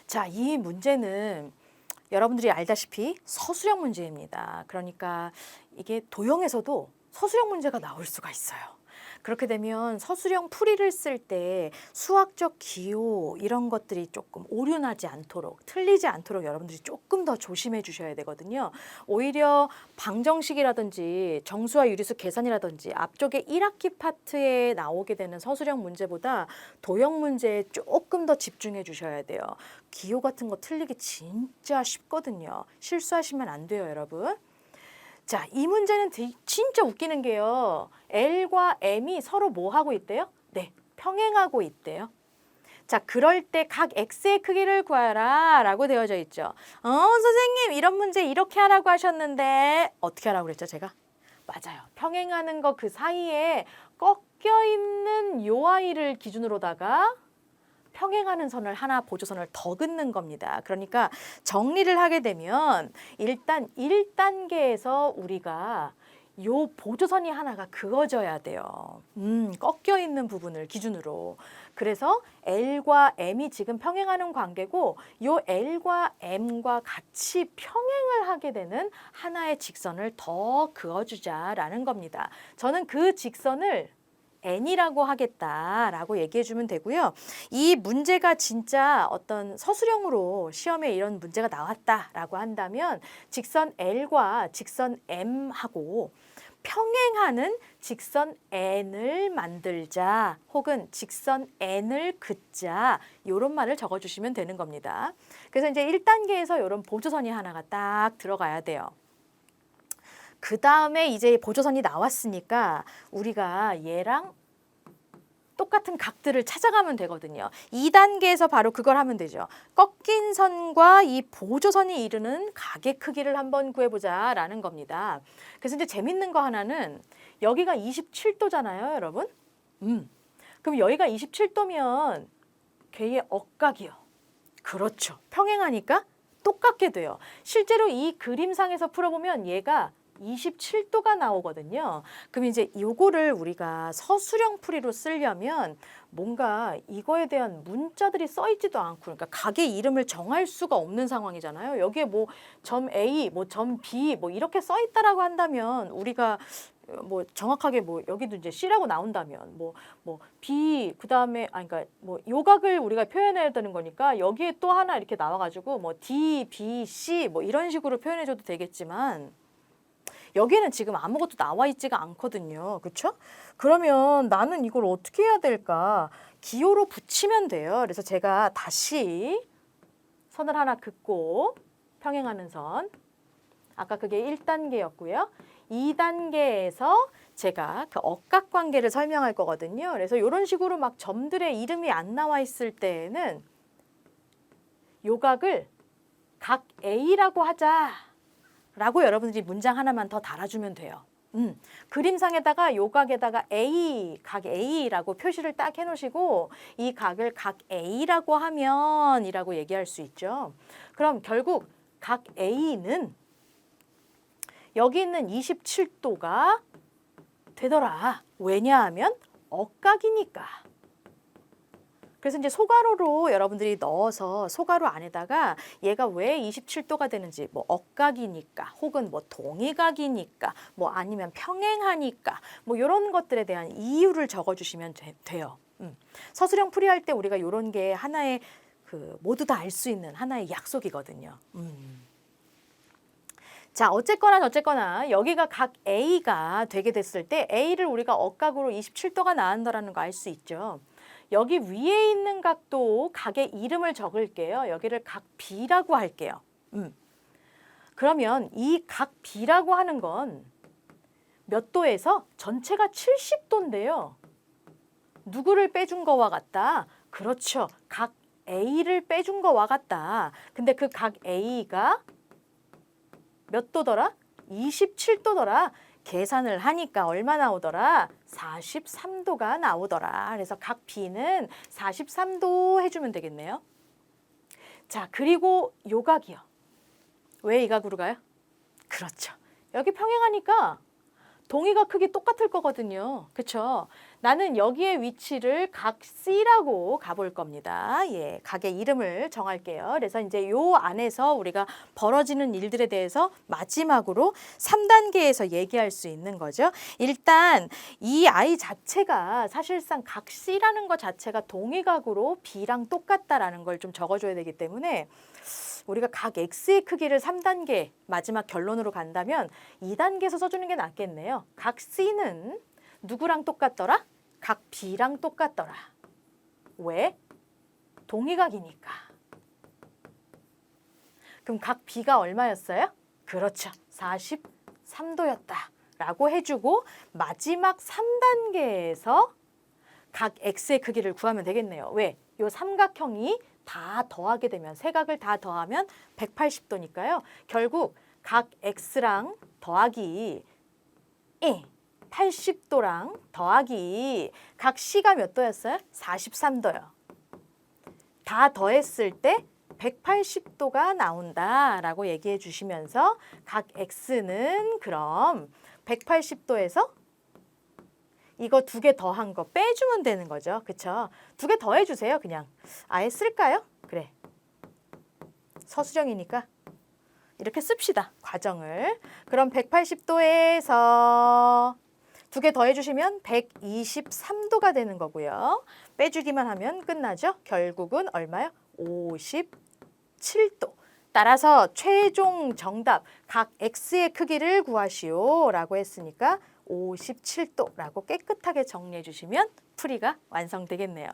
자, 이 문제는 여러분들이 알다시피 서술형 문제입니다. 그러니까 이게 도형에서도 서술형 문제가 나올 수가 있어요. 그렇게 되면 서술형 풀이를 쓸 때 수학적 기호 이런 것들이 조금 오류나지 않도록, 틀리지 않도록 여러분들이 조금 더 조심해 주셔야 되거든요. 오히려 방정식이라든지 정수와 유리수 계산이라든지 앞쪽에 1학기 파트에 나오게 되는 서술형 문제보다 도형 문제에 조금 더 집중해 주셔야 돼요. 기호 같은 거 틀리기 진짜 쉽거든요. 실수하시면 안 돼요, 여러분. 자, 이 문제는 진짜 웃기는 게요. L과 M이 서로 뭐 하고 있대요? 네, 평행하고 있대요. 자, 그럴 때 각 X의 크기를 구하라 라고 되어져 있죠. 선생님 이런 문제 이렇게 하라고 하셨는데 어떻게 하라고 그랬죠, 제가? 맞아요. 평행하는 거 그 사이에 꺾여 있는 요 아이를 기준으로다가 평행하는 선을 하나 보조선을 더 긋는 겁니다. 그러니까 정리를 하게 되면 일단 1단계에서 우리가 요 보조선이 하나가 그어져야 돼요. 꺾여 있는 부분을 기준으로. 그래서 L과 M이 지금 평행하는 관계고 요 L과 M과 같이 평행을 하게 되는 하나의 직선을 더 그어주자라는 겁니다. 저는 그 직선을 N이라고 하겠다라고 얘기해 주면 되고요. 이 문제가 진짜 어떤 서술형으로 시험에 이런 문제가 나왔다라고 한다면 직선 L과 직선 M하고 평행하는 직선 N을 만들자 혹은 직선 N을 긋자 이런 말을 적어주시면 되는 겁니다. 그래서 이제 1단계에서 이런 보조선이 하나가 딱 들어가야 돼요. 그 다음에 이제 보조선이 나왔으니까 우리가 얘랑 똑같은 각들을 찾아가면 되거든요. 2단계에서 바로 그걸 하면 되죠. 꺾인 선과 이 보조선이 이루는 각의 크기를 한번 구해보자라는 겁니다. 그래서 이제 재밌는 거 하나는 여기가 27도잖아요, 여러분. 그럼 여기가 27도면 걔의 억각이요. 그렇죠. 평행하니까 똑같게 돼요. 실제로 이 그림상에서 풀어보면 얘가 27도가 나오거든요. 그럼 이제 요거를 우리가 서술형 풀이로 쓰려면 뭔가 이거에 대한 문자들이 써 있지도 않고 그러니까 각의 이름을 정할 수가 없는 상황이잖아요. 여기에 뭐 점 A, 뭐 점 B 뭐 이렇게 써 있다라고 한다면 우리가 뭐 정확하게 뭐 여기도 이제 C라고 나온다면 뭐 B 그다음에 그러니까 뭐 요각을 우리가 표현해야 되는 거니까 여기에 또 하나 이렇게 나와 가지고 뭐 D, B, C 뭐 이런 식으로 표현해 줘도 되겠지만 여기에는 지금 아무것도 나와 있지가 않거든요. 그렇죠? 그러면 나는 이걸 어떻게 해야 될까? 기호로 붙이면 돼요. 그래서 제가 다시 선을 하나 긋고 평행하는 선. 아까 그게 1단계였고요. 2단계에서 제가 그 억각 관계를 설명할 거거든요. 그래서 이런 식으로 막 점들의 이름이 안 나와 있을 때에는 요각을 각 A라고 하자. 라고 여러분들이 문장 하나만 더 달아주면 돼요. 그림상에다가 요각에다가 A, 각 A라고 표시를 딱 해놓으시고 이 각을 각 A라고 하면 이라고 얘기할 수 있죠. 그럼 결국 각 A는 여기 있는 27도가 되더라. 왜냐하면 억각이니까. 그래서 이제 소가로로 여러분들이 넣어서 소가로 안에다가 얘가 왜 27도가 되는지 뭐 억각이니까 혹은 뭐 동의각이니까 뭐 아니면 평행하니까 뭐 이런 것들에 대한 이유를 적어주시면 돼요. 서술형 풀이할 때 우리가 이런 게 하나의 그 모두 다 알 수 있는 하나의 약속이거든요. 자, 어쨌거나 저쨌거나 여기가 각 A가 되게 됐을 때 A를 우리가 억각으로 27도가 나온다라는 거 알 수 있죠. 여기 위에 있는 각도 각의 이름을 적을게요. 여기를 각 B라고 할게요. 그러면 이 각 B라고 하는 건 몇 도에서 전체가 70도인데요. 누구를 빼준 거와 같다? 그렇죠. 각 A를 빼준 거와 같다. 근데 그 각 A가 몇 도더라? 27도더라. 계산을 하니까 얼마 나오더라? 43도가 나오더라. 그래서 각 B는 43도 해주면 되겠네요. 자, 그리고 요 각이요. 왜 이 각으로 가요? 그렇죠. 여기 평행하니까 동의각 크기 똑같을 거거든요. 그렇죠? 나는 여기에 위치를 각 C라고 가볼 겁니다. 예, 각의 이름을 정할게요. 그래서 이제 요 안에서 우리가 벌어지는 일들에 대해서 마지막으로 3단계에서 얘기할 수 있는 거죠. 일단 이 아이 자체가 사실상 각 C라는 것 자체가 동의각으로 B랑 똑같다라는 걸 좀 적어줘야 되기 때문에 우리가 각 X의 크기를 3단계 마지막 결론으로 간다면 2단계에서 써주는 게 낫겠네요. 각 C는 누구랑 똑같더라? 각 B랑 똑같더라. 왜? 동의각이니까. 그럼 각 B가 얼마였어요? 그렇죠. 43도였다. 라고 해주고 마지막 3단계에서 각 X의 크기를 구하면 되겠네요. 왜? 요 삼각형이 다 더하게 되면 세각을 다 더하면 180도니까요. 결국 각 X랑 더하기 80도랑 더하기 각 C가 몇 도였어요? 43도요. 다 더했을 때 180도가 나온다라고 얘기해 주시면서 각 X는 그럼 180도에서 이거 2개 더한 거 빼주면 되는 거죠. 그쵸? 2개 더해 주세요. 그냥. 아예 쓸까요? 그래. 서술형이니까 이렇게 씁시다. 과정을. 그럼 180도에서 2개 더해 주시면 123도가 되는 거고요. 빼주기만 하면 끝나죠. 결국은 얼마요? 57도. 따라서 최종 정답 각 X의 크기를 구하시오 라고 했으니까 57도라고 깨끗하게 정리해 주시면 풀이가 완성되겠네요.